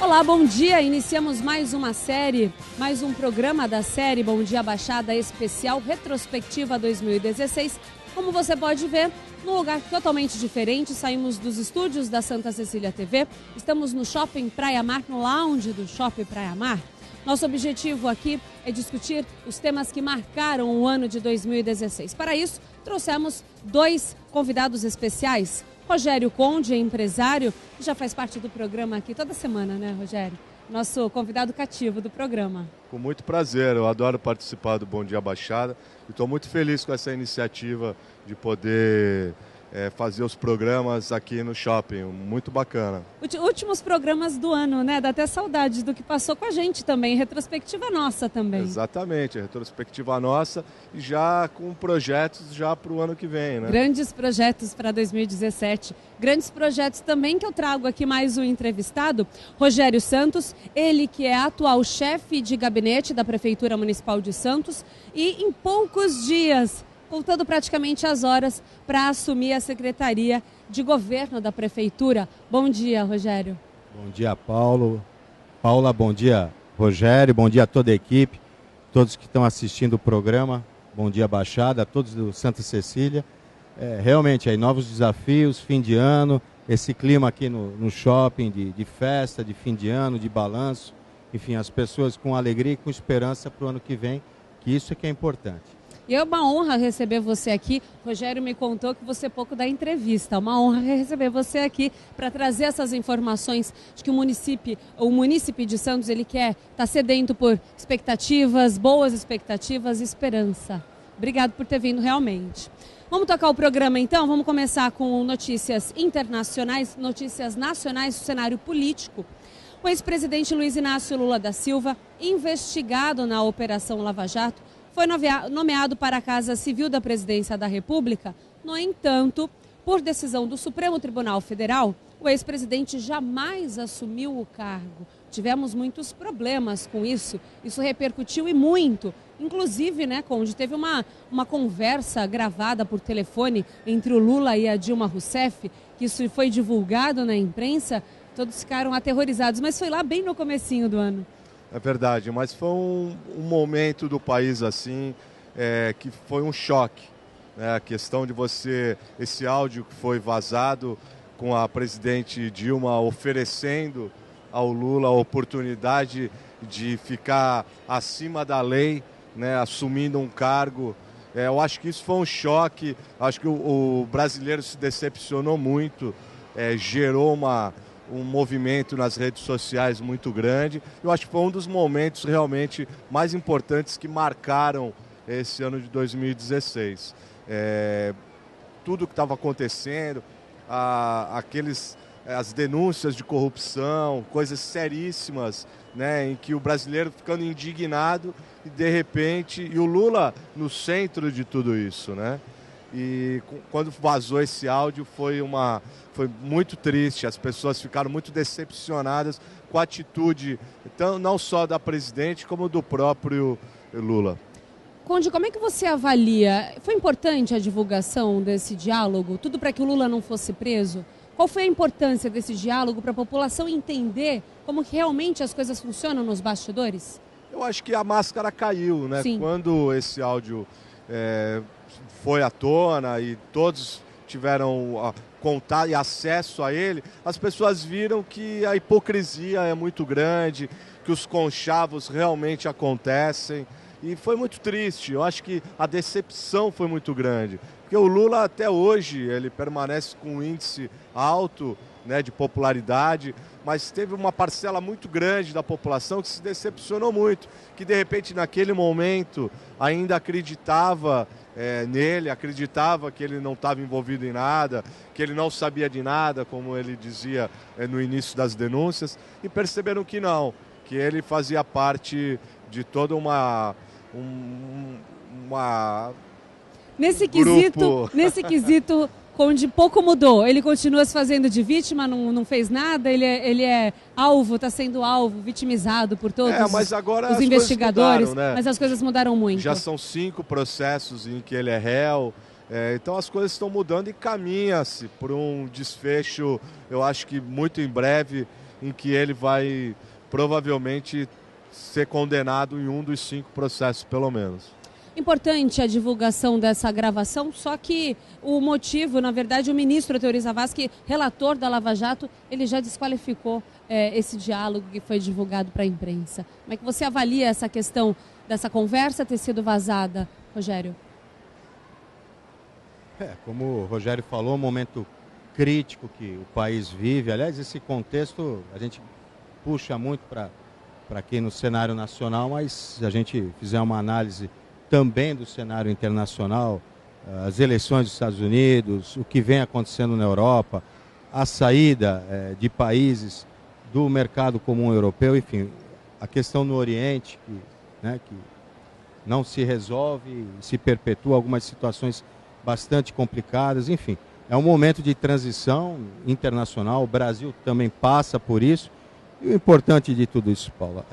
Olá, bom dia! Iniciamos mais uma série, mais um programa da série Bom Dia Baixada Especial Retrospectiva 2016. Como você pode ver, num lugar totalmente diferente, saímos dos estúdios da Santa Cecília TV, estamos no Shopping Praia Mar, no lounge do Shopping Praia Mar. Nosso objetivo aqui é discutir os temas que marcaram o ano de 2016. Para isso, trouxemos dois convidados especiais. Rogério Conde, empresário, que já faz parte do programa aqui toda semana, né, Rogério? Nosso convidado cativo do programa. Com muito prazer, eu adoro participar do Bom Dia Baixada e estou muito feliz com essa iniciativa de poder fazer os programas aqui no shopping, muito bacana. Últimos programas do ano, né? Dá até saudade do que passou com a gente também, retrospectiva nossa também. Exatamente, retrospectiva nossa e já com projetos já para o ano que vem, né? Grandes projetos para 2017, grandes projetos também que eu trago aqui mais um entrevistado, Rogério Santos, ele que é atual chefe de gabinete da Prefeitura Municipal de Santos e em poucos dias, faltando praticamente as horas para assumir a Secretaria de Governo da Prefeitura. Bom dia, Rogério. Bom dia, Paulo. Paula, bom dia, Rogério. Bom dia a toda a equipe, todos que estão assistindo o programa. Bom dia, Baixada, a todos do Santa Cecília. Realmente, aí, novos desafios, fim de ano, esse clima aqui no shopping de festa, de fim de ano, de balanço. Enfim, as pessoas com alegria e com esperança para o ano que vem, que isso é que é importante. E é uma honra receber você aqui. Rogério me contou que você pouco dá entrevista. Uma honra receber você aqui para trazer essas informações de que o munícipe de Santos, ele está sedento por expectativas, boas expectativas e esperança. Obrigado por ter vindo realmente. Vamos tocar o programa então? Vamos começar com notícias internacionais, notícias nacionais do cenário político. O ex-presidente Luiz Inácio Lula da Silva, investigado na Operação Lava Jato, foi nomeado para a Casa Civil da Presidência da República. No entanto, por decisão do Supremo Tribunal Federal, o ex-presidente jamais assumiu o cargo. Tivemos muitos problemas com isso, isso repercutiu e muito. Inclusive, né, Conde, teve uma conversa gravada por telefone entre o Lula e a Dilma Rousseff, que isso foi divulgado na imprensa, todos ficaram aterrorizados, mas foi lá bem no comecinho do ano. É verdade, mas foi um momento do país assim, que foi um choque. Né? A questão de esse áudio que foi vazado com a presidente Dilma oferecendo ao Lula a oportunidade de ficar acima da lei, né? Assumindo um cargo. Eu acho que isso foi um choque, acho que o brasileiro se decepcionou muito, gerou um movimento nas redes sociais muito grande. Eu acho que foi um dos momentos realmente mais importantes que marcaram esse ano de 2016. Tudo que estava acontecendo, as denúncias de corrupção, coisas seríssimas, né, em que o brasileiro ficando indignado e de repente, e o Lula no centro de tudo isso, né? E quando vazou esse áudio foi muito triste, as pessoas ficaram muito decepcionadas com a atitude não só da presidente como do próprio Lula. Conde, como é que você avalia? Foi importante a divulgação desse diálogo, tudo para que o Lula não fosse preso? Qual foi a importância desse diálogo para a população entender como que realmente as coisas funcionam nos bastidores? Eu acho que a máscara caiu, né? Sim. Quando esse áudio foi à tona e todos tiveram contato e acesso a ele, as pessoas viram que a hipocrisia é muito grande, que os conchavos realmente acontecem e foi muito triste. Eu acho que a decepção foi muito grande, porque o Lula até hoje ele permanece com um índice alto, né, de popularidade, mas teve uma parcela muito grande da população que se decepcionou muito, que de repente naquele momento ainda acreditava nele, acreditava que ele não estava envolvido em nada, que ele não sabia de nada, como ele dizia no início das denúncias, e perceberam que não, que ele fazia parte de toda uma Nesse quesito, Conde pouco mudou. Ele continua se fazendo de vítima, não fez nada, ele é alvo, está sendo alvo, vitimizado por todos mas agora os investigadores, mudaram, né? Mas as coisas mudaram muito. Já são 5 processos em que ele é réu, então as coisas estão mudando e caminha-se por um desfecho, eu acho que muito em breve, em que ele vai provavelmente ser condenado em um dos 5 processos, pelo menos. Importante a divulgação dessa gravação, só que o motivo, na verdade, o ministro Teori Zavascki, relator da Lava Jato, ele já desqualificou esse diálogo que foi divulgado para a imprensa. Como é que você avalia essa questão dessa conversa ter sido vazada, Rogério? Como o Rogério falou, um momento crítico que o país vive. Aliás, esse contexto a gente puxa muito para aqui no cenário nacional, mas se a gente fizer uma análise também do cenário internacional, as eleições dos Estados Unidos, o que vem acontecendo na Europa, a saída de países do mercado comum europeu, enfim, a questão no Oriente, que não se resolve, se perpetua algumas situações bastante complicadas, enfim. É um momento de transição internacional, o Brasil também passa por isso. E o importante de tudo isso, Paula,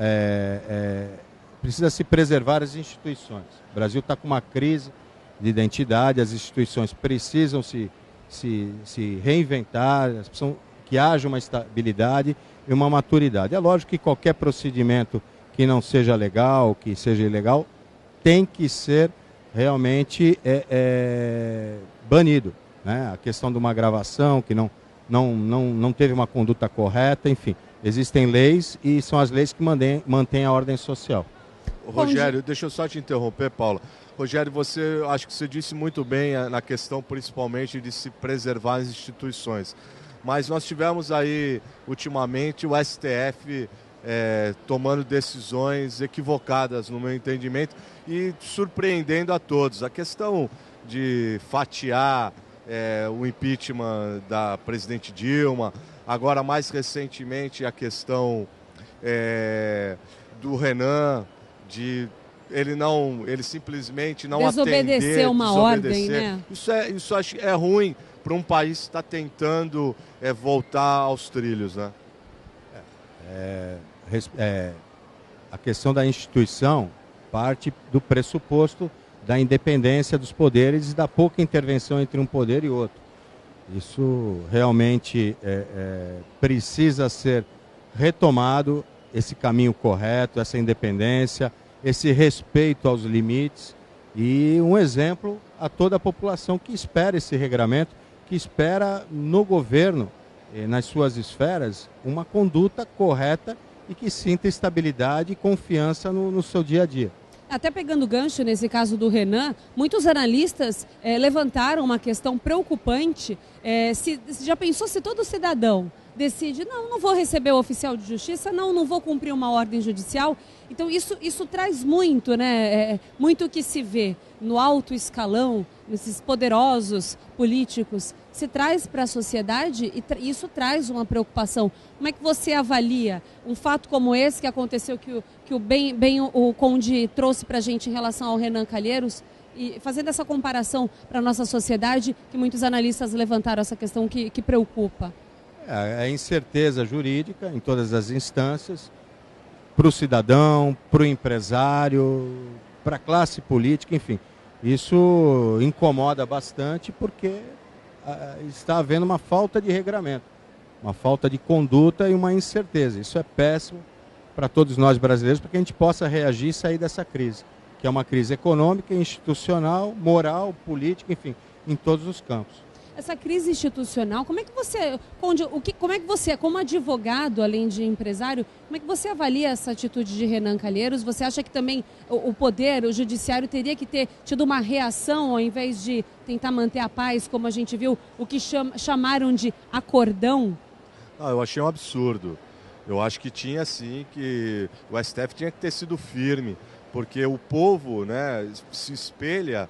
precisa se preservar as instituições. O Brasil está com uma crise de identidade, as instituições precisam se reinventar, precisam que haja uma estabilidade e uma maturidade. É lógico que qualquer procedimento que não seja legal, que seja ilegal, tem que ser realmente banido. Né? A questão de uma gravação que não teve uma conduta correta, enfim. Existem leis e são as leis que mantêm a ordem social. Rogério, deixa eu só te interromper, Paula. Rogério, acho que você disse muito bem na questão principalmente de se preservar as instituições. Mas nós tivemos aí, ultimamente, o STF tomando decisões equivocadas, no meu entendimento, e surpreendendo a todos. A questão de fatiar o impeachment da presidente Dilma, agora mais recentemente a questão do Renan, de ele simplesmente não desobedecer uma ordem, né? Isso acho é ruim para um país que está tentando voltar aos trilhos, né? A questão da instituição parte do pressuposto da independência dos poderes e da pouca intervenção entre um poder e outro. Isso realmente precisa ser retomado, esse caminho correto, essa independência, esse respeito aos limites e um exemplo a toda a população que espera esse regramento, que espera no governo, nas suas esferas, uma conduta correta e que sinta estabilidade e confiança no seu dia a dia. Até pegando gancho nesse caso do Renan, muitos analistas levantaram uma questão preocupante. Já pensou se todo cidadão decide, não vou receber o oficial de justiça, não vou cumprir uma ordem judicial? Então isso traz muito, né? Muito que se vê no alto escalão, nesses poderosos políticos, se traz para a sociedade e isso traz uma preocupação. Como é que você avalia um fato como esse que aconteceu, que o Conde trouxe para a gente em relação ao Renan Calheiros, e fazendo essa comparação para a nossa sociedade, que muitos analistas levantaram essa questão que preocupa? A incerteza jurídica em todas as instâncias, para o cidadão, para o empresário, para a classe política, enfim. Isso incomoda bastante porque está havendo uma falta de regramento, uma falta de conduta e uma incerteza. Isso é péssimo para todos nós brasileiros, para que a gente possa reagir e sair dessa crise, que é uma crise econômica, institucional, moral, política, enfim, em todos os campos. Essa crise institucional, como é que você, Conde, como é que você, como advogado, além de empresário, como é que você avalia essa atitude de Renan Calheiros? Você acha que também o poder, o judiciário, teria que ter tido uma reação ao invés de tentar manter a paz, como a gente viu, o que chamaram de acordão? Não, eu achei um absurdo. Eu acho que tinha sim, que o STF tinha que ter sido firme, porque o povo, né, se espelha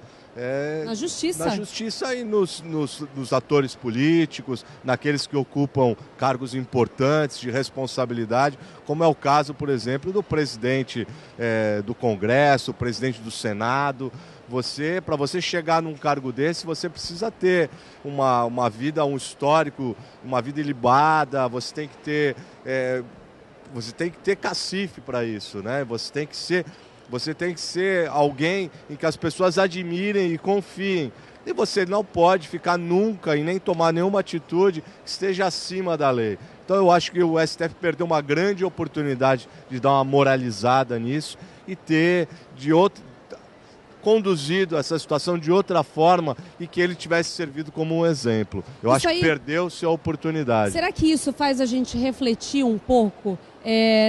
na justiça e nos atores políticos, naqueles que ocupam cargos importantes de responsabilidade, como é o caso, por exemplo, do presidente do Congresso, o presidente do Senado. Para você chegar num cargo desse, você precisa ter uma vida, um histórico, uma vida ilibada, você tem que ter cacife para isso, né? Você tem que ser alguém em que as pessoas admirem e confiem. E você não pode ficar nunca e nem tomar nenhuma atitude que esteja acima da lei. Então eu acho que o STF perdeu uma grande oportunidade de dar uma moralizada nisso e ter conduzido essa situação de outra forma e que ele tivesse servido como um exemplo. Eu acho que perdeu-se a oportunidade. Será que isso faz a gente refletir um pouco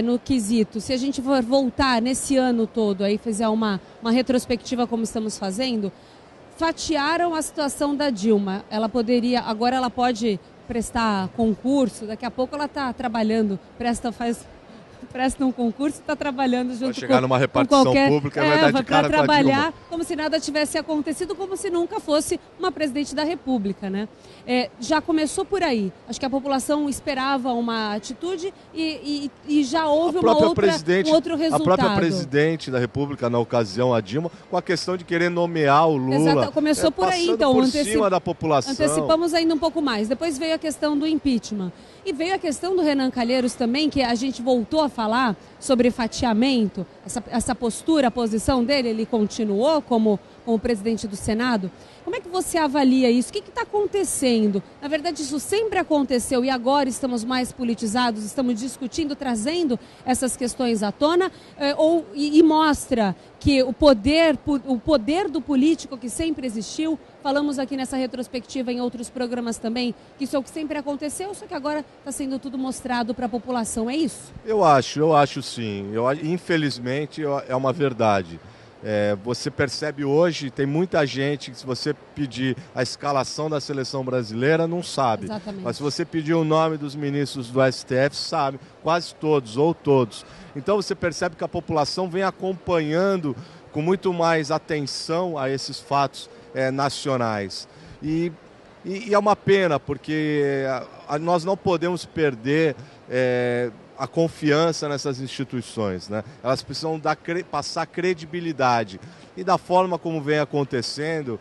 no quesito? Se a gente for voltar nesse ano todo, aí fizer uma retrospectiva como estamos fazendo, fatiaram a situação da Dilma. Agora ela pode prestar concurso, daqui a pouco ela está trabalhando, presta um concurso e está trabalhando junto com chegar numa repartição pública e vai dar de cara para trabalhar como se nada tivesse acontecido, como se nunca fosse uma presidente da República, né? Já começou por aí. Acho que a população esperava uma atitude e já houve um outro resultado. A própria presidente da República, na ocasião, a Dilma, com a questão de querer nomear o Lula. Exato, começou por aí, então. Por cima da população. Antecipamos ainda um pouco mais. Depois veio a questão do impeachment. E veio a questão do Renan Calheiros também, que a gente voltou a falar sobre fatiamento, essa postura, a posição dele, ele continuou como presidente do Senado. Como é que você avalia isso? O que está acontecendo? Na verdade, isso sempre aconteceu e agora estamos mais politizados, estamos discutindo, trazendo essas questões à tona, e mostra que o poder do político que sempre existiu, falamos aqui nessa retrospectiva em outros programas também, que isso é o que sempre aconteceu, só que agora está sendo tudo mostrado para a população, é isso? Eu acho sim. Infelizmente é uma verdade. Você percebe hoje, tem muita gente que se você pedir a escalação da seleção brasileira, não sabe. Exatamente. Mas se você pedir o nome dos ministros do STF, sabe, quase todos ou todos. Então você percebe que a população vem acompanhando com muito mais atenção a esses fatos nacionais. E é uma pena, porque nós não podemos perder a confiança nessas instituições, né? Elas precisam passar credibilidade. E da forma como vem acontecendo,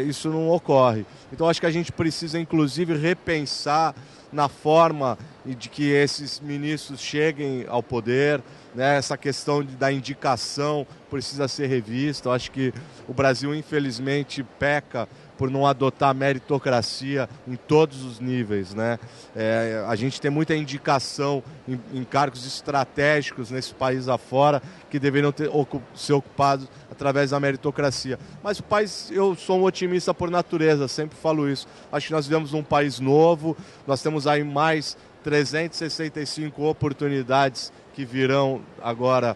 isso não ocorre. Então acho que a gente precisa, inclusive, repensar na forma de que esses ministros cheguem ao poder, né? Essa questão da indicação precisa ser revista. Eu acho que o Brasil, infelizmente, peca por não adotar meritocracia em todos os níveis, né? A gente tem muita indicação em cargos estratégicos nesse país afora que deveriam ser ocupados através da meritocracia. Mas o país, eu sou um otimista por natureza, sempre falo isso. Acho que nós vivemos num país novo, nós temos aí mais 365 oportunidades que virão agora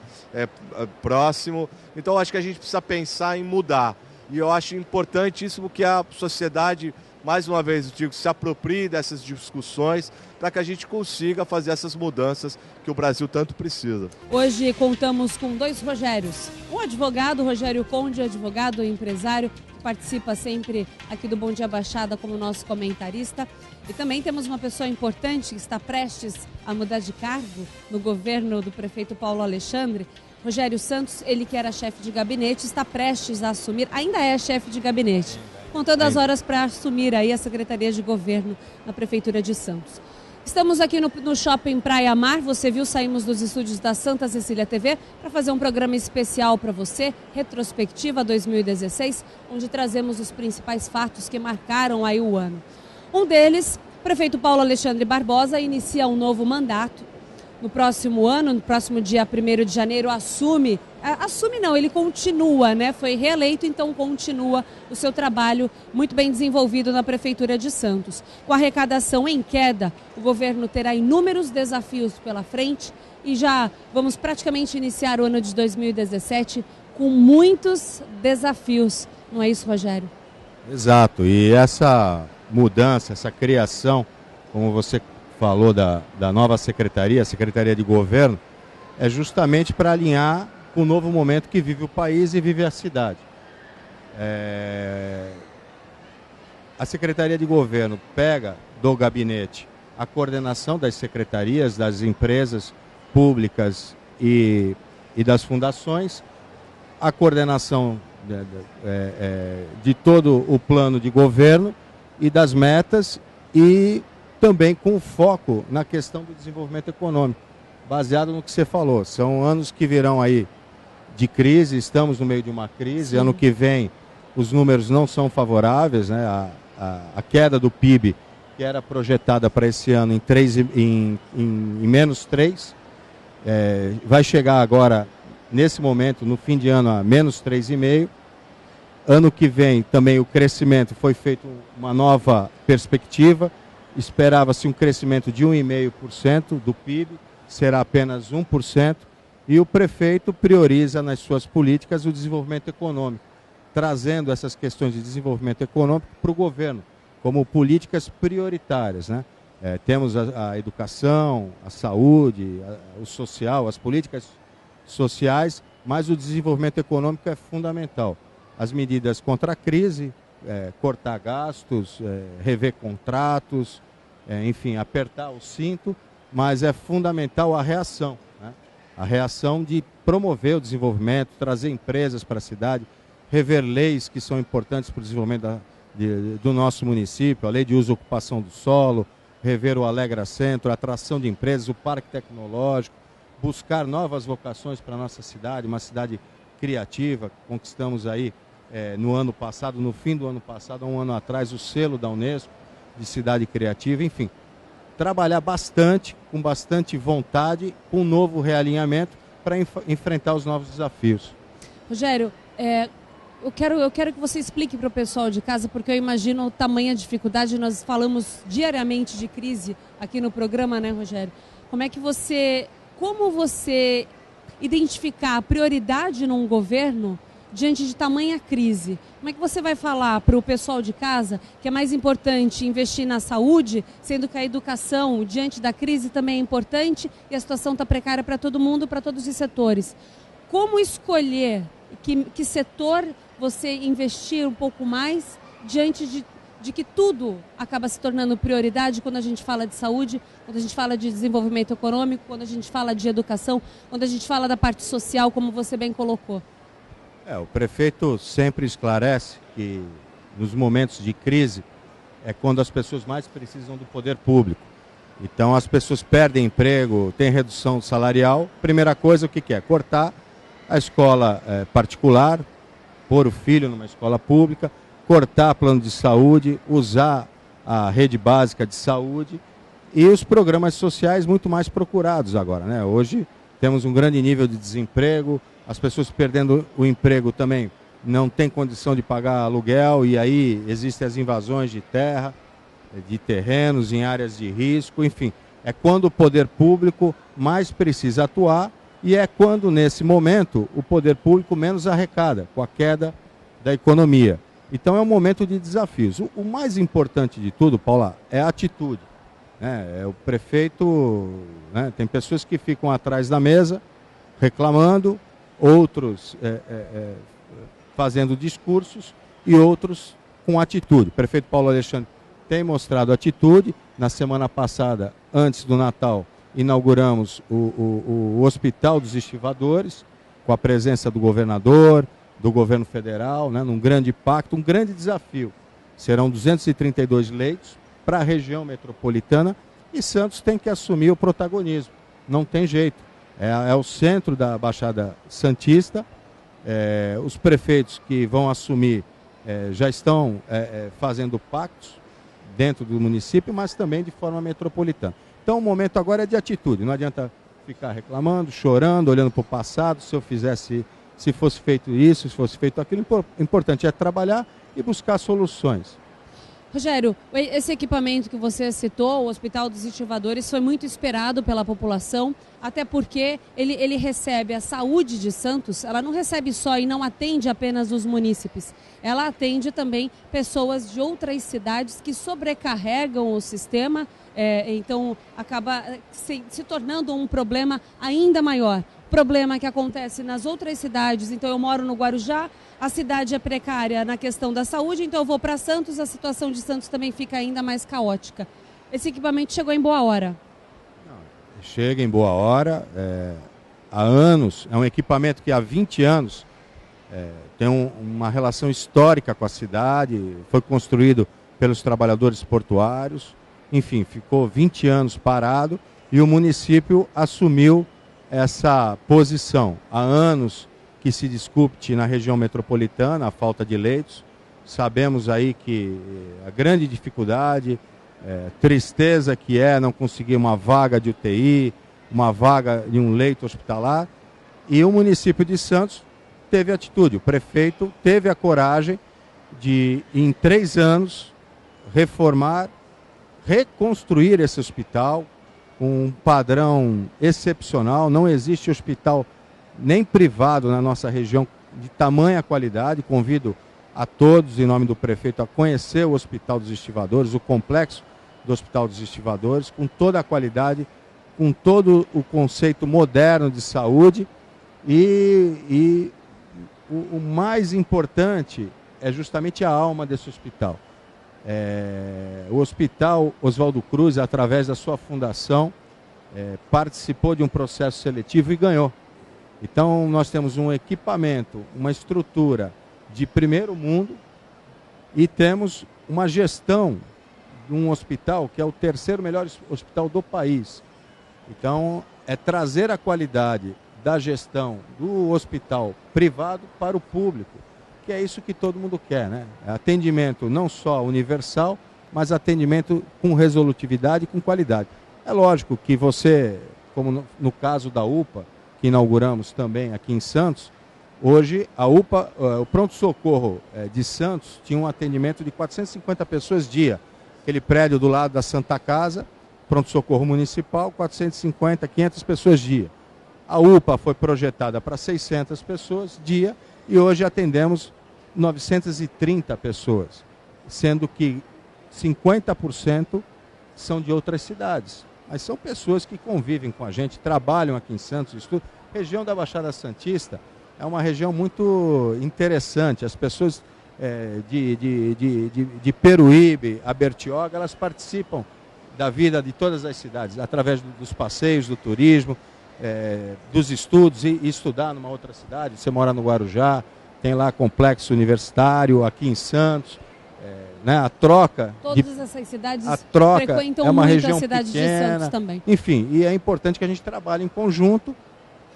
próximo. Então acho que a gente precisa pensar em mudar. E eu acho importantíssimo que a sociedade, mais uma vez, eu digo, se aproprie dessas discussões para que a gente consiga fazer essas mudanças que o Brasil tanto precisa. Hoje contamos com dois Rogérios. Um advogado, Rogério Conde, advogado e empresário, que participa sempre aqui do Bom Dia Baixada como nosso comentarista. E também temos uma pessoa importante que está prestes a mudar de cargo no governo do prefeito Paulo Alexandre. Rogério Santos, ele que era chefe de gabinete, está prestes a assumir, ainda é chefe de gabinete, contando as horas para assumir aí a Secretaria de Governo na Prefeitura de Santos. Estamos aqui no Shopping Praia Mar, você viu, saímos dos estúdios da Santa Cecília TV para fazer um programa especial para você, Retrospectiva 2016, onde trazemos os principais fatos que marcaram aí o ano. Um deles, o prefeito Paulo Alexandre Barbosa inicia um novo mandato. No próximo ano, no próximo dia 1º de janeiro, ele continua, né? Foi reeleito, então continua o seu trabalho muito bem desenvolvido na Prefeitura de Santos. Com a arrecadação em queda, o governo terá inúmeros desafios pela frente e já vamos praticamente iniciar o ano de 2017 com muitos desafios. Não é isso, Rogério? Exato, e essa mudança, essa criação, como você falou da nova secretaria, a Secretaria de Governo, é justamente para alinhar com o novo momento que vive o país e vive a cidade. A Secretaria de Governo pega do gabinete a coordenação das secretarias, das empresas públicas e das fundações, a coordenação de todo o plano de governo e das metas e também com foco na questão do desenvolvimento econômico, baseado no que você falou. São anos que virão aí de crise, estamos no meio de uma crise. Sim. Ano que vem os números não são favoráveis, né? A queda do PIB que era projetada para esse ano em menos 3, vai chegar agora, nesse momento, no fim de ano, a menos 3,5%. Ano que vem também o crescimento foi feito uma nova perspectiva, esperava-se um crescimento de 1,5% do PIB, será apenas 1%, e o prefeito prioriza nas suas políticas o desenvolvimento econômico, trazendo essas questões de desenvolvimento econômico para o governo, como políticas prioritárias, né? Temos a educação, a saúde, o social, as políticas sociais, mas o desenvolvimento econômico é fundamental. As medidas contra a crise, cortar gastos, rever contratos, enfim, apertar o cinto, mas é fundamental a reação, né? A reação de promover o desenvolvimento, trazer empresas para a cidade, rever leis que são importantes para o desenvolvimento do nosso município, a lei de uso e ocupação do solo, rever o Alegra Centro, a atração de empresas, o parque tecnológico, buscar novas vocações para a nossa cidade, uma cidade criativa. Conquistamos aí no ano passado, no fim do ano passado, há um ano atrás, o selo da Unesco de cidade criativa. Enfim, trabalhar bastante, com bastante vontade, com um novo realinhamento para enfrentar os novos desafios. Rogério, eu quero que você explique para o pessoal de casa, porque eu imagino tamanha dificuldade. Nós falamos diariamente de crise aqui no programa, né, Rogério? Como você identificar a prioridade num governo diante de tamanha crise? Como é que você vai falar para o pessoal de casa que é mais importante investir na saúde, sendo que a educação, diante da crise, também é importante e a situação está precária para todo mundo, para todos os setores? Como escolher que setor você investir um pouco mais diante de que tudo acaba se tornando prioridade quando a gente fala de saúde, quando a gente fala de desenvolvimento econômico, quando a gente fala de educação, quando a gente fala da parte social, como você bem colocou? O prefeito sempre esclarece que nos momentos de crise é quando as pessoas mais precisam do poder público. Então as pessoas perdem emprego, tem redução salarial. Primeira coisa, o que é? Cortar a escola particular, pôr o filho numa escola pública, cortar plano de saúde, usar a rede básica de saúde e os programas sociais muito mais procurados agora, né? Hoje temos um grande nível de desemprego, as pessoas perdendo o emprego também não têm condição de pagar aluguel, e aí existem as invasões de terra, de terrenos em áreas de risco. Enfim, é quando o poder público mais precisa atuar, e é quando, nesse momento, o poder público menos arrecada, com a queda da economia. Então é um momento de desafios. O mais importante de tudo, Paula, é a atitude, né? O prefeito, né, tem pessoas que ficam atrás da mesa reclamando, outros fazendo discursos e outros com atitude. O prefeito Paulo Alexandre tem mostrado atitude. Na semana passada, antes do Natal, inauguramos o Hospital dos Estivadores, com a presença do governador, do governo federal, né, num grande pacto, um grande desafio. Serão 232 leitos para a região metropolitana, e Santos tem que assumir o protagonismo. Não tem jeito. É o centro da Baixada Santista. Os prefeitos que vão assumir já estão fazendo pactos dentro do município, mas também de forma metropolitana. Então o momento agora é de atitude. Não adianta ficar reclamando, chorando, olhando para o passado. Se fosse feito isso, se fosse feito aquilo. O importante é trabalhar e buscar soluções. Rogério, esse equipamento que você citou, o Hospital dos Estivadores, foi muito esperado pela população, até porque ele recebe a saúde de Santos. Ela não recebe só e não atende apenas os munícipes, ela atende também pessoas de outras cidades que sobrecarregam o sistema, então acaba se tornando um problema ainda maior. Problema que acontece nas outras cidades. Então eu moro no Guarujá, a cidade é precária na questão da saúde, então eu vou para Santos, a situação de Santos também fica ainda mais caótica. Esse equipamento chegou em boa hora. Chega em boa hora, há anos, é um equipamento que há 20 anos tem uma relação histórica com a cidade, foi construído pelos trabalhadores portuários, enfim, ficou 20 anos parado e o município assumiu essa posição. Há anos que se discute na região metropolitana a falta de leitos. Sabemos aí que a grande dificuldade tristeza que é não conseguir uma vaga de UTI, uma vaga de um leito hospitalar. E o município de Santos teve atitude, o prefeito teve a coragem de, em 3 anos, reformar, reconstruir esse hospital com um padrão excepcional. Não existe hospital nem privado na nossa região de tamanha qualidade. Convido a todos, em nome do prefeito, a conhecer o Hospital dos Estivadores, o complexo do Hospital dos Estivadores, com toda a qualidade, com todo o conceito moderno de saúde. E o mais importante é justamente a alma desse hospital. O Hospital Oswaldo Cruz, através da sua fundação, participou de um processo seletivo e ganhou. Então nós temos um equipamento, uma estrutura de primeiro mundo e temos uma gestão de um hospital que é o 3º melhor hospital do país. Então é trazer a qualidade da gestão do hospital privado para o público, que é isso que todo mundo quer, né? Atendimento não só universal, mas atendimento com resolutividade e com qualidade. É lógico que você, como no caso da UPA, que inauguramos também aqui em Santos, hoje a UPA, o pronto-socorro de Santos, tinha um atendimento de 450 pessoas dia. Aquele prédio do lado da Santa Casa, pronto-socorro municipal, 450, 500 pessoas dia. A UPA foi projetada para 600 pessoas dia e hoje atendemos 930 pessoas, sendo que 50% são de outras cidades. Mas são pessoas que convivem com a gente, trabalham aqui em Santos, estudam. A região da Baixada Santista é uma região muito interessante. As pessoas de Peruíbe a Bertioga, elas participam da vida de todas as cidades, através dos passeios, do turismo, dos estudos, e estudar numa outra cidade. Você mora no Guarujá, tem lá complexo universitário, aqui em Santos, né? A troca... Todas essas cidades frequentam uma muito região a cidade pequena, de Santos também. Enfim, e é importante que a gente trabalhe em conjunto.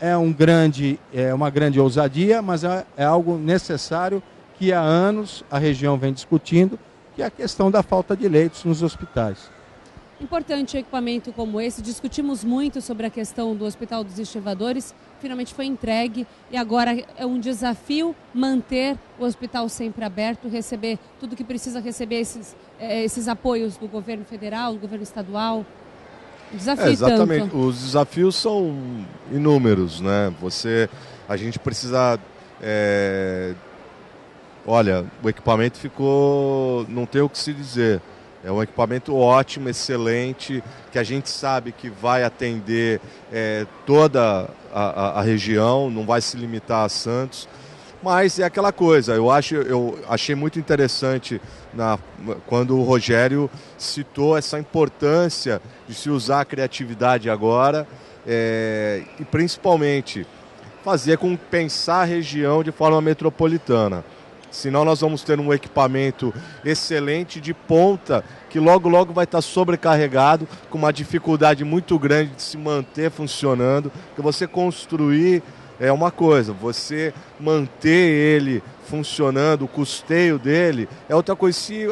É uma grande ousadia, mas é algo necessário que há anos a região vem discutindo, que é a questão da falta de leitos nos hospitais. Importante um equipamento como esse. Discutimos muito sobre a questão do Hospital dos Estivadores, finalmente foi entregue e agora é um desafio manter o hospital sempre aberto, receber tudo que precisa receber, esses apoios do governo federal, do governo estadual. Desafio exatamente. Tanto. Os desafios são inúmeros, né? A gente precisa... Olha, o equipamento ficou... Não tem o que se dizer. É um equipamento ótimo, excelente, que a gente sabe que vai atender toda a região, não vai se limitar a Santos. Mas é aquela coisa, eu achei muito interessante quando o Rogério citou essa importância de se usar a criatividade agora e principalmente pensar a região de forma metropolitana. Senão nós vamos ter um equipamento excelente de ponta que logo vai estar sobrecarregado, com uma dificuldade muito grande de se manter funcionando. Porque você construir é uma coisa, você manter ele funcionando, o custeio dele é outra coisa. Se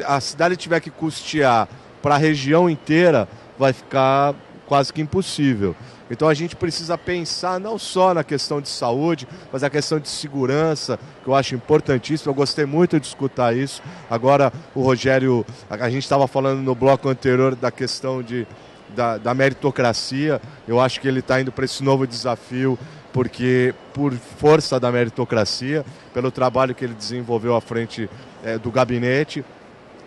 a cidade tiver que custear para a região inteira, vai ficar quase que impossível. Então a gente precisa pensar não só na questão de saúde, mas a questão de segurança, que eu acho importantíssimo. Eu gostei muito de escutar isso. Agora o Rogério, a gente estava falando no bloco anterior da questão da meritocracia. Eu acho que ele está indo para esse novo desafio, porque por força da meritocracia, pelo trabalho que ele desenvolveu à frente do gabinete.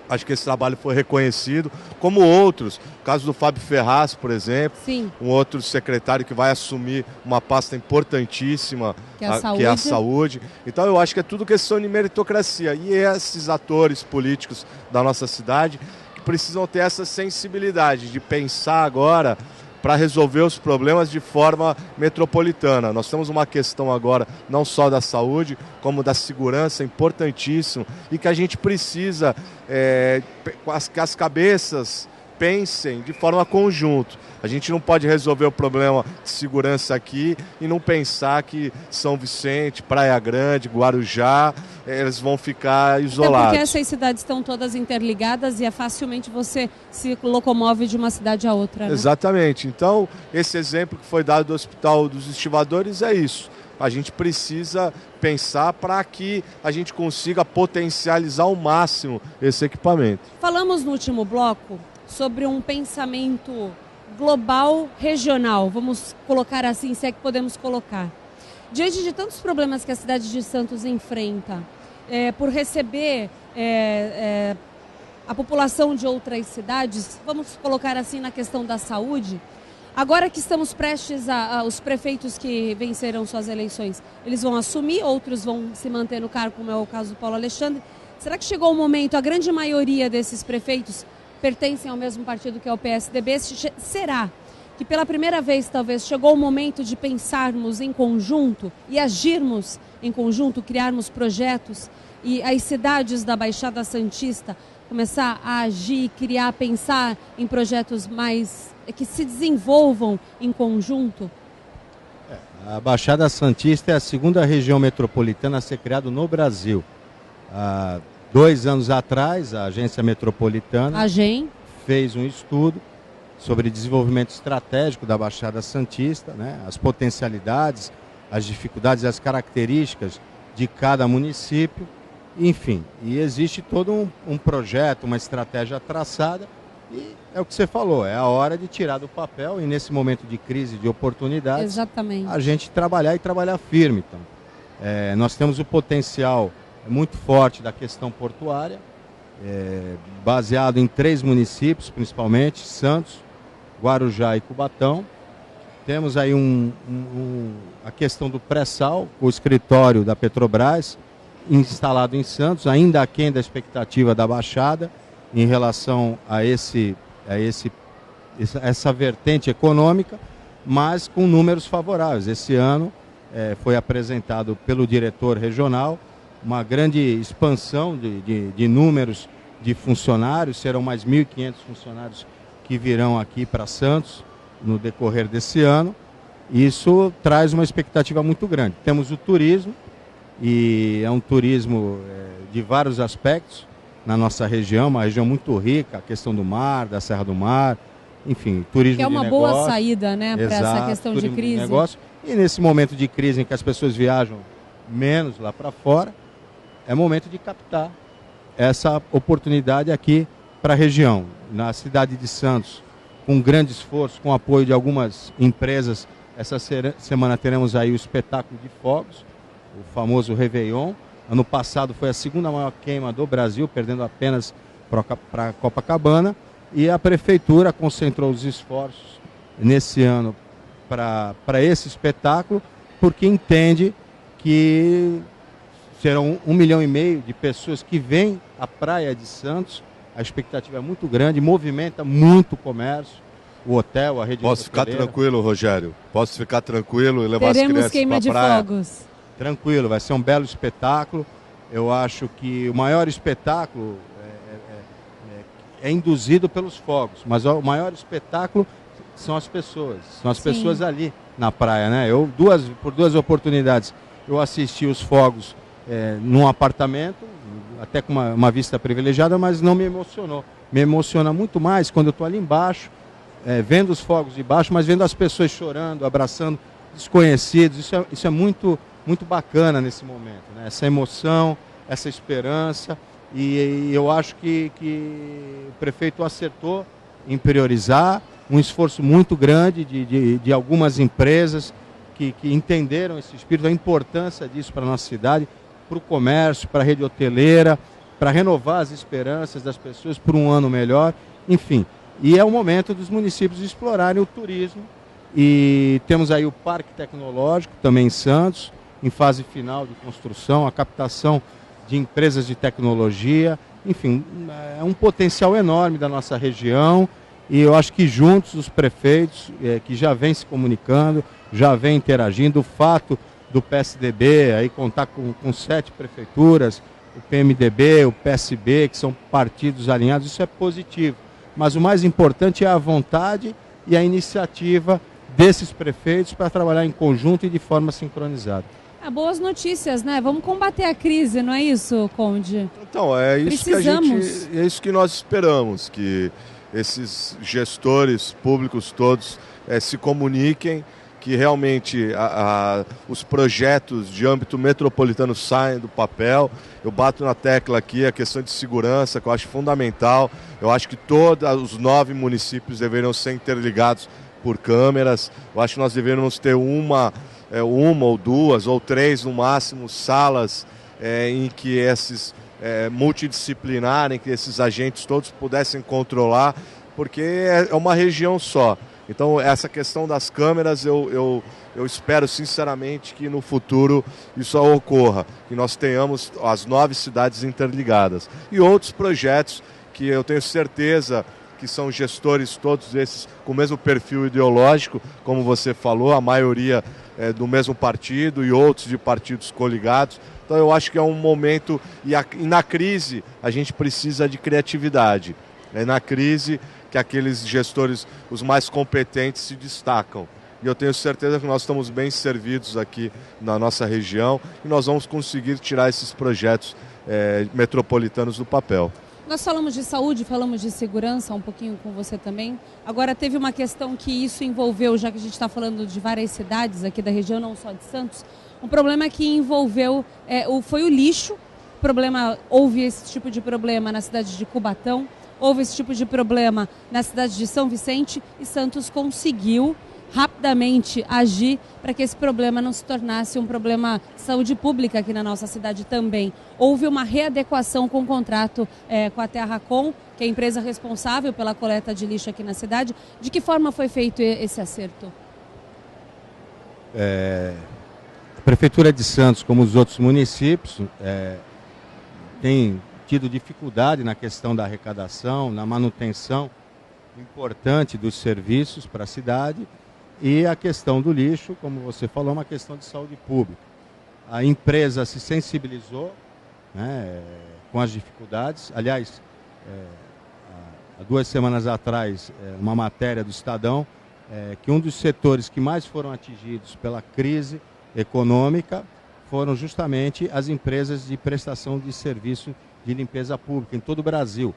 Acho que esse trabalho foi reconhecido, como outros. O caso do Fábio Ferraz, por exemplo. Sim. Um outro secretário que vai assumir uma pasta importantíssima, que é a saúde. Então eu acho que é tudo questão de meritocracia. E esses atores políticos da nossa cidade que precisam ter essa sensibilidade de pensar agora para resolver os problemas de forma metropolitana. Nós temos uma questão agora não só da saúde, como da segurança, importantíssimo, e que a gente precisa que as cabeças pensem de forma conjunta. A gente não pode resolver o problema de segurança aqui e não pensar que São Vicente, Praia Grande, Guarujá, eles vão ficar isolados. Até porque essas cidades estão todas interligadas e é facilmente você se locomove de uma cidade a outra, né? Exatamente. Então, esse exemplo que foi dado do Hospital dos Estivadores é isso. A gente precisa pensar para que a gente consiga potencializar ao máximo esse equipamento. Falamos no último bloco sobre um pensamento global, regional, vamos colocar assim, se é que podemos colocar. Diante de tantos problemas que a cidade de Santos enfrenta, por receber a população de outras cidades, vamos colocar assim na questão da saúde, agora que estamos prestes os prefeitos que venceram suas eleições, eles vão assumir, outros vão se manter no cargo, como é o caso do Paulo Alexandre. Será que chegou o momento, a grande maioria desses prefeitos pertencem ao mesmo partido que é o PSDB? Será que pela primeira vez, talvez, chegou o momento de pensarmos em conjunto e agirmos em conjunto, criarmos projetos e as cidades da Baixada Santista começar a agir, criar, pensar em projetos mais que se desenvolvam em conjunto? A Baixada Santista é a segunda região metropolitana a ser criada no Brasil. Há 2 anos atrás, a Agência Metropolitana fez um estudo sobre desenvolvimento estratégico da Baixada Santista, né? As potencialidades, as dificuldades e as características de cada município, enfim. E existe todo um projeto, uma estratégia traçada e é o que você falou, é a hora de tirar do papel e nesse momento de crise, de oportunidades, exatamente, a gente trabalhar e trabalhar firme. Então, nós temos o potencial muito forte da questão portuária, baseado em 3 municípios, principalmente, Santos, Guarujá e Cubatão. Temos aí a questão do pré-sal, o escritório da Petrobras, instalado em Santos, ainda aquém da expectativa da Baixada, em relação a essa vertente econômica, mas com números favoráveis. Esse ano foi apresentado pelo diretor regional uma grande expansão de números de funcionários, serão mais 1.500 funcionários que virão aqui para Santos no decorrer desse ano. Isso traz uma expectativa muito grande. Temos o turismo, e é um turismo de vários aspectos na nossa região, uma região muito rica, a questão do mar, da Serra do Mar, enfim, turismo de negócio. É uma boa saída, né, para essa questão de crise. Negócio. E nesse momento de crise em que as pessoas viajam menos lá para fora, é momento de captar essa oportunidade aqui para a região. Na cidade de Santos, com grande esforço, com apoio de algumas empresas, essa semana teremos aí o espetáculo de fogos, o famoso Réveillon. Ano passado foi a segunda maior queima do Brasil, perdendo apenas para Copacabana. E a Prefeitura concentrou os esforços nesse ano para esse espetáculo, porque entende que serão 1,5 milhão de pessoas que vêm à praia de Santos. A expectativa é muito grande, movimenta muito o comércio, o hotel, a rede Posso ficar tranquilo, Rogério? Posso ficar tranquilo e levar as crianças para a praia? Teremos queima de fogos. Tranquilo, vai ser um belo espetáculo. Eu acho que o maior espetáculo é induzido pelos fogos, mas o maior espetáculo são as pessoas. São as pessoas ali na praia, né? Por 2 oportunidades, eu assisti os fogos num apartamento, até com uma vista privilegiada, mas não me emocionou. Me emociona muito mais quando eu estou ali embaixo, vendo os fogos de baixo, mas vendo as pessoas chorando, abraçando desconhecidos. Isso é muito, muito bacana nesse momento, né? Essa emoção, essa esperança. E eu acho que o prefeito acertou em priorizar um esforço muito grande de algumas empresas que entenderam esse espírito, a importância disso para a nossa cidade, para o comércio, para a rede hoteleira, para renovar as esperanças das pessoas por um ano melhor, enfim. E é o momento dos municípios explorarem o turismo. E temos aí o Parque Tecnológico, também em Santos, em fase final de construção, a captação de empresas de tecnologia, enfim, é um potencial enorme da nossa região. E eu acho que juntos os prefeitos, que já vêm se comunicando, já vêm interagindo, o fato do PSDB aí contar com 7 prefeituras, o PMDB, o PSB, que são partidos alinhados, isso é positivo. mas o mais importante é a vontade e a iniciativa desses prefeitos para trabalhar em conjunto e de forma sincronizada. Boas notícias, né? Vamos combater a crise, não é isso, Conde? Então, é isso que nós esperamos, que esses gestores públicos todos se comuniquem, que realmente os projetos de âmbito metropolitano saem do papel. Eu bato na tecla aqui a questão de segurança, que eu acho fundamental. Eu acho que todos os 9 municípios deveriam ser interligados por câmeras. Eu acho que nós deveríamos ter uma ou 2 ou 3 no máximo salas em que esses multidisciplinar, em que esses agentes todos pudessem controlar, porque é uma região só. Então essa questão das câmeras eu espero sinceramente que no futuro isso ocorra, que nós tenhamos as 9 cidades interligadas. E outros projetos que eu tenho certeza que são gestores todos esses com o mesmo perfil ideológico, como você falou, a maioria do mesmo partido e outros de partidos coligados. Então eu acho que é um momento, e na crise a gente precisa de criatividade. É na crise que aqueles gestores, os mais competentes, se destacam. E eu tenho certeza que nós estamos bem servidos aqui na nossa região e nós vamos conseguir tirar esses projetos metropolitanos do papel. Nós falamos de saúde, falamos de segurança um pouquinho com você também. Agora teve uma questão que isso envolveu, já que a gente está falando de várias cidades aqui da região, não só de Santos, um problema que envolveu, foi o lixo. Houve esse tipo de problema na cidade de Cubatão, houve esse tipo de problema na cidade de São Vicente e Santos conseguiu rapidamente agir para que esse problema não se tornasse um problema de saúde pública aqui na nossa cidade também. Houve uma readequação com o contrato com a Terracom, que é a empresa responsável pela coleta de lixo aqui na cidade. De que forma foi feito esse acerto? A Prefeitura de Santos, como os outros municípios, tem tido dificuldade na questão da arrecadação, na manutenção importante dos serviços para a cidade. E a questão do lixo, como você falou, é uma questão de saúde pública. A empresa se sensibilizou, né, com as dificuldades. Aliás, há 2 semanas atrás, uma matéria do Estadão, que um dos setores que mais foram atingidos pela crise econômica foram justamente as empresas de prestação de serviço de limpeza pública em todo o Brasil.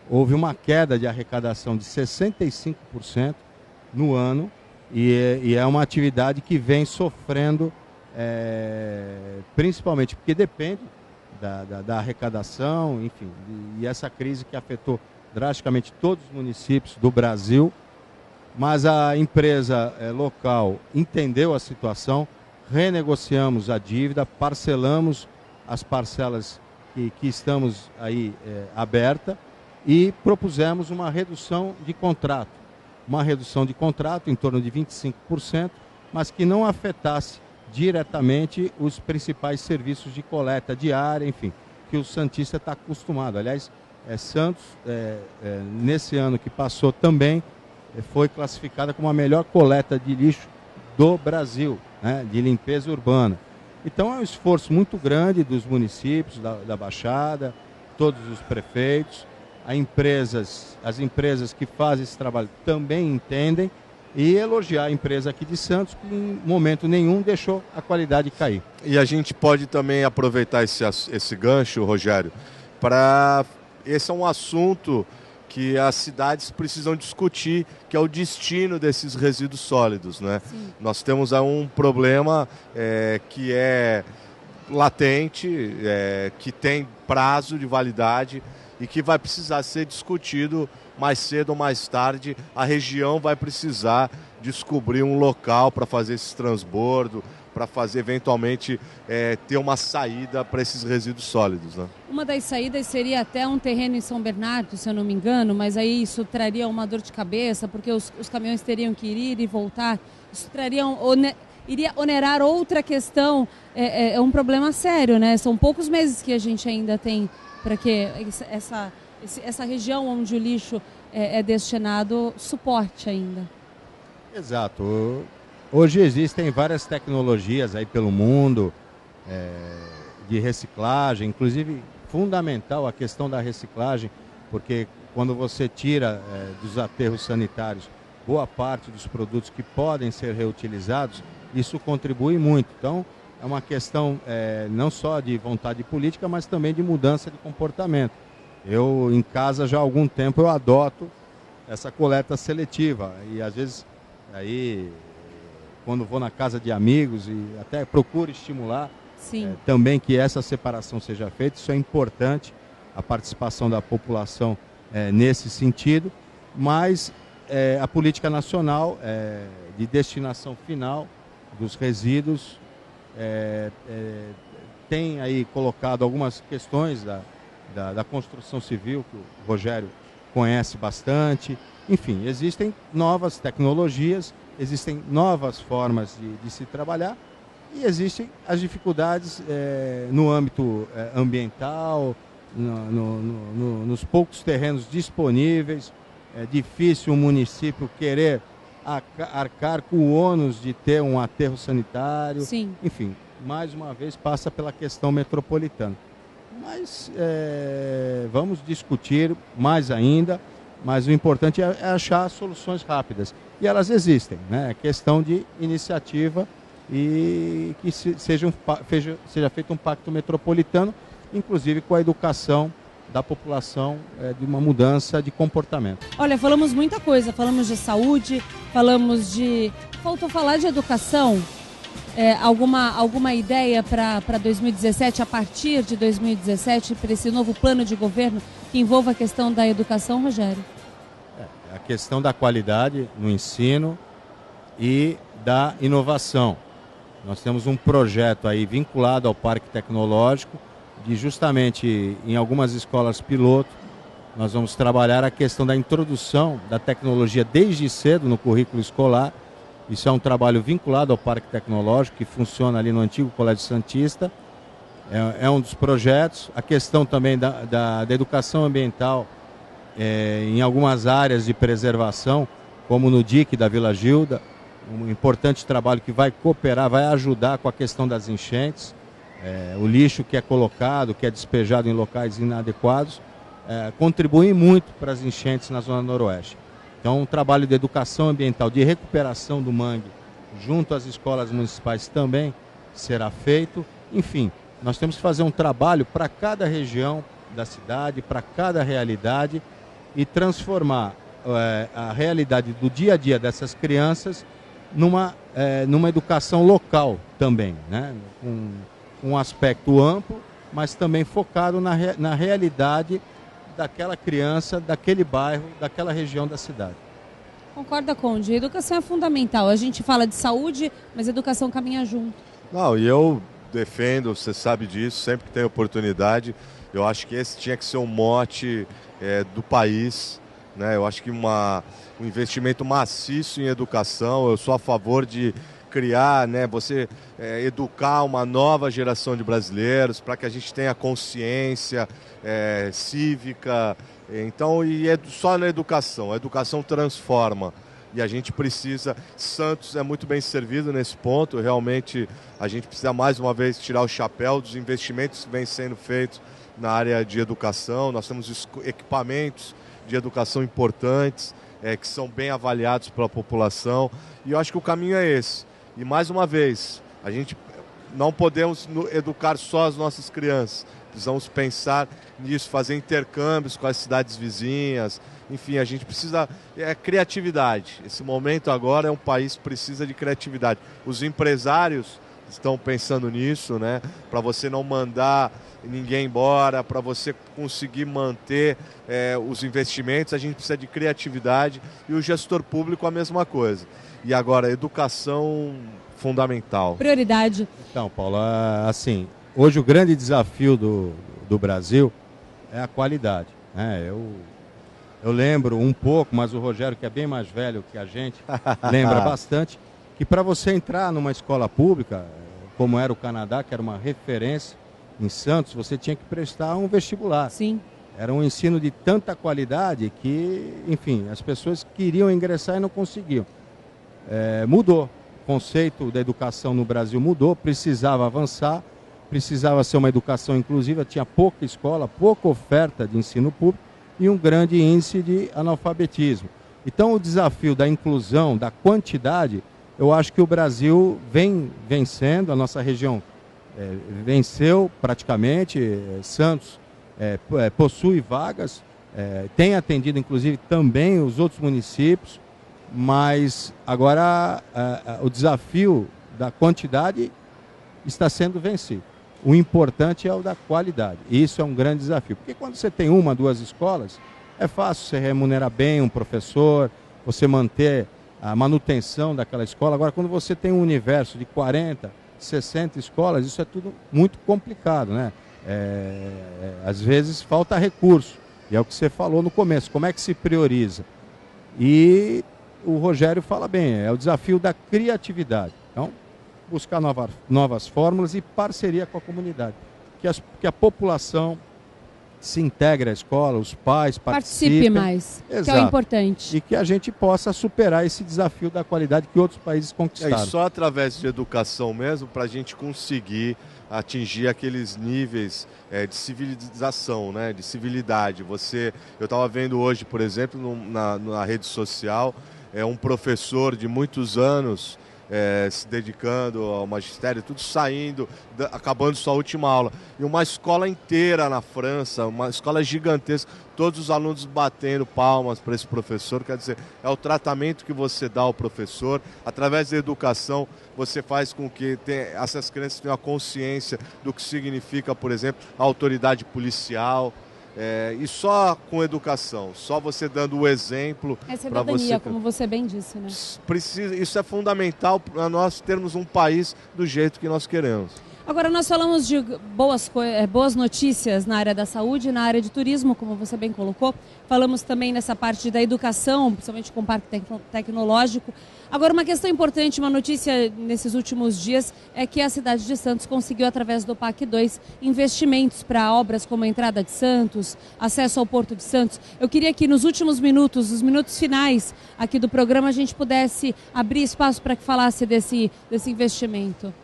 Houve uma queda de arrecadação de 65% no ano, e é uma atividade que vem sofrendo, principalmente porque depende da arrecadação, enfim, e essa crise que afetou drasticamente todos os municípios do Brasil. Mas a empresa local entendeu a situação, renegociamos a dívida, parcelamos as parcelas que estamos aí aberta e propusemos uma redução de contrato. Uma redução de contrato em torno de 25%, mas que não afetasse diretamente os principais serviços de coleta diária, enfim, que o santista está acostumado. Aliás, Santos, nesse ano que passou também, foi classificada como a melhor coleta de lixo do Brasil, né, de limpeza urbana. Então é um esforço muito grande dos municípios, da Baixada, todos os prefeitos. As empresas que fazem esse trabalho também entendem, e elogiar a empresa aqui de Santos, que em momento nenhum deixou a qualidade cair. E a gente pode também aproveitar esse gancho, Rogério, para... Esse é um assunto que as cidades precisam discutir, que é o destino desses resíduos sólidos, né? Sim. Nós temos um problema que é latente, que tem prazo de validade, e que vai precisar ser discutido mais cedo ou mais tarde. A região vai precisar descobrir um local para fazer esse transbordo, para fazer eventualmente ter uma saída para esses resíduos sólidos, né? Uma das saídas seria até um terreno em São Bernardo, se eu não me engano, mas aí isso traria uma dor de cabeça, porque os caminhões teriam que ir e voltar. Isso iria onerar outra questão. É um problema sério, né? São poucos meses que a gente ainda tem para que essa região onde o lixo é destinado suporte ainda. Exato. Hoje existem várias tecnologias aí pelo mundo de reciclagem, inclusive fundamental a questão da reciclagem, porque quando você tira dos aterros sanitários boa parte dos produtos que podem ser reutilizados, isso contribui muito. Então, é uma questão não só de vontade política, mas também de mudança de comportamento. Eu, em casa, já há algum tempo, eu adoto essa coleta seletiva. E, às vezes, aí, quando vou na casa de amigos, e até procuro estimular também que essa separação seja feita. Isso é importante, a participação da população nesse sentido. Mas a política nacional de destinação final dos resíduos tem aí colocado algumas questões da construção civil, que o Rogério conhece bastante. Enfim, existem novas tecnologias, existem novas formas de se trabalhar e existem as dificuldades no âmbito ambiental, nos poucos terrenos disponíveis. É difícil o município querer arcar com o ônus de ter um aterro sanitário. Sim. Enfim, mais uma vez passa pela questão metropolitana. Mas vamos discutir mais ainda, mas o importante é achar soluções rápidas. E elas existem, né? É questão de iniciativa e que seja feito um pacto metropolitano, inclusive com a educação da população, de uma mudança de comportamento. Olha, falamos muita coisa, falamos de saúde, faltou falar de educação. Alguma ideia para 2017, a partir de 2017, para esse novo plano de governo que envolva a questão da educação, Rogério? A questão da qualidade no ensino e da inovação. Nós temos um projeto aí vinculado ao Parque Tecnológico, de justamente em algumas escolas piloto, nós vamos trabalhar a questão da introdução da tecnologia desde cedo no currículo escolar. Isso é um trabalho vinculado ao Parque Tecnológico, que funciona ali no antigo Colégio Santista. É um dos projetos. A questão também da educação ambiental em algumas áreas de preservação, como no DIC da Vila Gilda, um importante trabalho que vai cooperar, vai ajudar com a questão das enchentes. O lixo que é colocado, que é despejado em locais inadequados, contribui muito para as enchentes na Zona Noroeste. Então, um trabalho de educação ambiental, de recuperação do mangue, junto às escolas municipais também será feito. Enfim, nós temos que fazer um trabalho para cada região da cidade, para cada realidade, e transformar a realidade do dia a dia dessas crianças numa educação local também, né? Um aspecto amplo, mas também focado na realidade daquela criança, daquele bairro, daquela região da cidade. Concorda, Conde? A educação é fundamental. A gente fala de saúde, mas a educação caminha junto. Não, e eu defendo, você sabe disso, sempre que tem oportunidade, eu acho que esse tinha que ser um mote do país, né? Eu acho que um investimento maciço em educação, eu sou a favor de criar, né, você educar uma nova geração de brasileiros para que a gente tenha consciência cívica. Então, e só na educação. A educação transforma. E a gente precisa. Santos é muito bem servido nesse ponto. Realmente, a gente precisa mais uma vez tirar o chapéu dos investimentos que vêm sendo feitos na área de educação. Nós temos equipamentos de educação importantes, que são bem avaliados pela população. E eu acho que o caminho é esse. E mais uma vez, a gente não podemos educar só as nossas crianças. Precisamos pensar nisso, fazer intercâmbios com as cidades vizinhas. Enfim, a gente precisa... criatividade. Esse momento agora é um país que precisa de criatividade. Os empresários estão pensando nisso, né? Para você não mandar ninguém embora, para você conseguir manter os investimentos, a gente precisa de criatividade. E o gestor público a mesma coisa. E agora, educação fundamental. Prioridade. Então, Paulo, assim, hoje o grande desafio do Brasil é a qualidade, né? Eu lembro um pouco, mas o Rogério, que é bem mais velho que a gente, lembra bastante, que para você entrar numa escola pública, como era o Canadá, que era uma referência em Santos, você tinha que prestar um vestibular. Sim. Era um ensino de tanta qualidade que, enfim, as pessoas queriam ingressar e não conseguiam. Mudou. O conceito da educação no Brasil mudou, precisava avançar, precisava ser uma educação inclusiva, tinha pouca escola, pouca oferta de ensino público, e um grande índice de analfabetismo. Então, o desafio da inclusão, da quantidade, eu acho que o Brasil vem vencendo, a nossa região venceu praticamente, Santos possui vagas, tem atendido inclusive também os outros municípios, mas agora o desafio da quantidade está sendo vencido. O importante é o da qualidade, e isso é um grande desafio, porque quando você tem 1, 2 escolas, é fácil você remunerar bem um professor, você manter a manutenção daquela escola. Agora, quando você tem um universo de 40, 60 escolas, isso é tudo muito complicado, né? Às vezes falta recurso, e é o que você falou no começo, como é que se prioriza? E o Rogério fala bem, é o desafio da criatividade. Então, buscar novas fórmulas e parceria com a comunidade, que a população se integre à escola, os pais participe mais, Exato. Que é o importante. E que a gente possa superar esse desafio da qualidade que outros países conquistaram. E só através de educação mesmo para a gente conseguir atingir aqueles níveis de civilização, né? De civilidade. Eu estava vendo hoje, por exemplo, na rede social, um professor de muitos anos se dedicando ao magistério, tudo saindo, acabando sua última aula. E uma escola inteira na França, uma escola gigantesca, todos os alunos batendo palmas para esse professor. Quer dizer, é o tratamento que você dá ao professor. Através da educação, você faz com que essas crianças tenham a consciência do que significa, por exemplo, a autoridade policial. E só com educação, só você dando o exemplo. É cidadania, como você bem disse, né? Isso é fundamental para nós termos um país do jeito que nós queremos. Agora, nós falamos de boas notícias na área da saúde, na área de turismo, como você bem colocou. Falamos também nessa parte da educação, principalmente com o parque tecnológico. Agora, uma questão importante, uma notícia nesses últimos dias, é que a cidade de Santos conseguiu, através do PAC 2, investimentos para obras como a entrada de Santos, acesso ao Porto de Santos. Eu queria que nos últimos minutos, os minutos finais aqui do programa, a gente pudesse abrir espaço para que falasse desse investimento.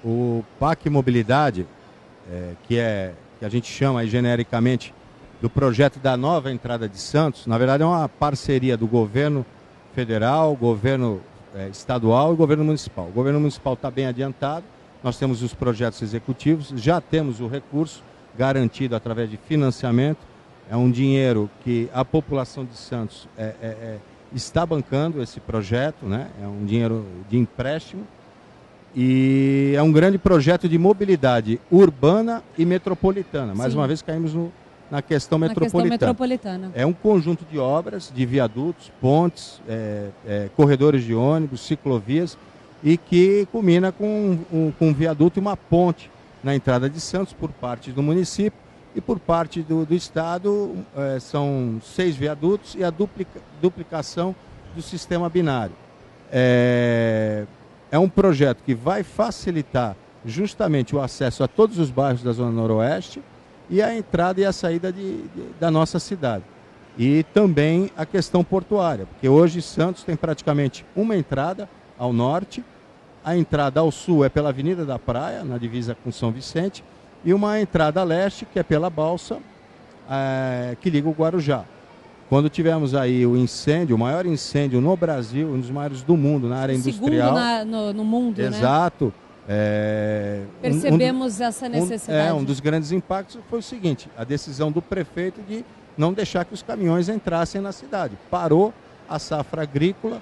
O PAC Mobilidade, que a gente chama aí genericamente do projeto da nova entrada de Santos, na verdade é uma parceria do governo federal, governo estadual e governo municipal. O governo municipal está bem adiantado, nós temos os projetos executivos, já temos o recurso garantido através de financiamento, é um dinheiro que a população de Santos está bancando esse projeto, né? É um dinheiro de empréstimo. E é um grande projeto de mobilidade urbana e metropolitana. Mais uma vez caímos na questão metropolitana. É um conjunto de obras, de viadutos, pontes, corredores de ônibus, ciclovias, e que culmina com um viaduto e uma ponte na entrada de Santos por parte do município, e por parte do Estado são 6 viadutos e a duplicação do sistema binário. É um projeto que vai facilitar justamente o acesso a todos os bairros da Zona Noroeste e a entrada e a saída da nossa cidade. E também a questão portuária, porque hoje Santos tem praticamente uma entrada ao norte, a entrada ao sul é pela Avenida da Praia, na divisa com São Vicente, e uma entrada a leste, que é pela Balsa, que liga o Guarujá. Quando tivemos aí o incêndio, o maior incêndio no Brasil, um dos maiores do mundo, na área industrial. Segundo no mundo, exato, né? Percebemos essa necessidade. Um dos grandes impactos foi o seguinte, a decisão do prefeito de não deixar que os caminhões entrassem na cidade. Parou a safra agrícola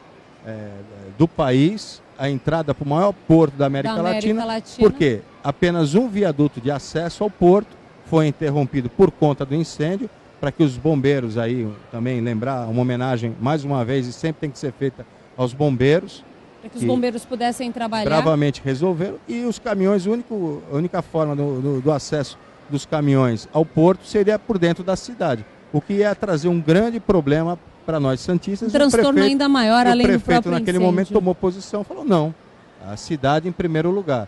do país, a entrada para o maior porto da América Latina, porque apenas um viaduto de acesso ao porto foi interrompido por conta do incêndio, para que os bombeiros aí, também lembrar, uma homenagem mais uma vez, e sempre tem que ser feita aos bombeiros. Para que os bombeiros pudessem trabalhar. Bravamente resolveram, e os caminhões, a única forma do acesso dos caminhões ao porto seria por dentro da cidade, o que ia trazer um grande problema para nós santistas. Um transtorno ainda maior, além do próprio incêndio. O prefeito naquele momento tomou posição, falou não, a cidade em primeiro lugar.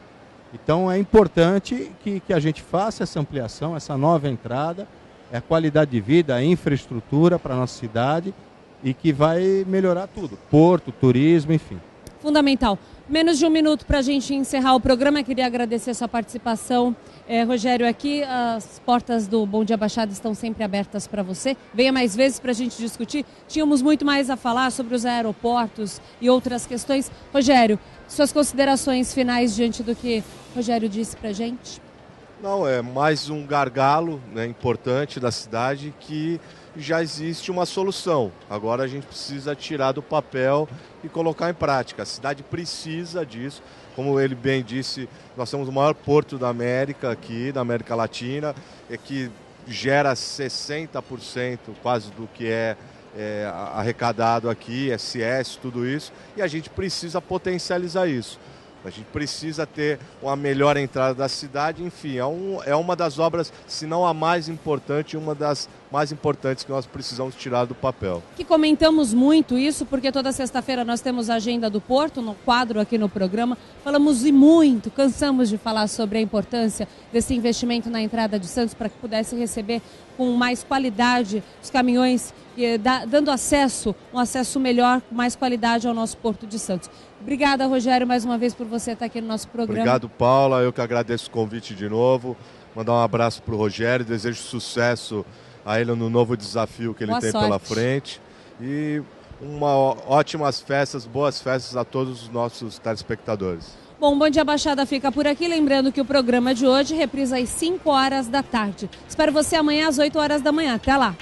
Então é importante que a gente faça essa ampliação, essa nova entrada, a qualidade de vida, a infraestrutura para a nossa cidade, e que vai melhorar tudo, porto, turismo, enfim. fundamental. Menos de um minuto para a gente encerrar o programa. Eu queria agradecer a sua participação, Rogério, aqui. As portas do Bom Dia Baixada estão sempre abertas para você. Venha mais vezes para a gente discutir. Tínhamos muito mais a falar sobre os aeroportos e outras questões. Rogério, suas considerações finais diante do que o Rogério disse para a gente? Não, é mais um gargalo, né, importante da cidade, que já existe uma solução. Agora a gente precisa tirar do papel e colocar em prática. A cidade precisa disso. Como ele bem disse, nós temos o maior porto da América aqui, da América Latina, que gera 60% quase do que é arrecadado aqui, SS, tudo isso, e a gente precisa potencializar isso. A gente precisa ter uma melhor entrada da cidade, enfim, é uma das obras, se não a mais importante, uma das mais importantes que nós precisamos tirar do papel. Que comentamos muito isso, porque toda sexta-feira nós temos a agenda do Porto, no quadro aqui no programa, falamos e muito, cansamos de falar sobre a importância desse investimento na entrada de Santos para que pudesse receber com mais qualidade os caminhões, dando acesso, um acesso melhor, com mais qualidade ao nosso Porto de Santos. Obrigada, Rogério, mais uma vez por você estar aqui no nosso programa. Obrigado, Paula. Eu que agradeço o convite de novo. Mandar um abraço para o Rogério, desejo sucesso a ele no novo desafio que ele tem pela frente. E ótimas festas, boas festas a todos os nossos telespectadores. Bom, Bom Dia Baixada fica por aqui. Lembrando que o programa de hoje reprisa às 5 horas da tarde. Espero você amanhã às 8 horas da manhã. Até lá!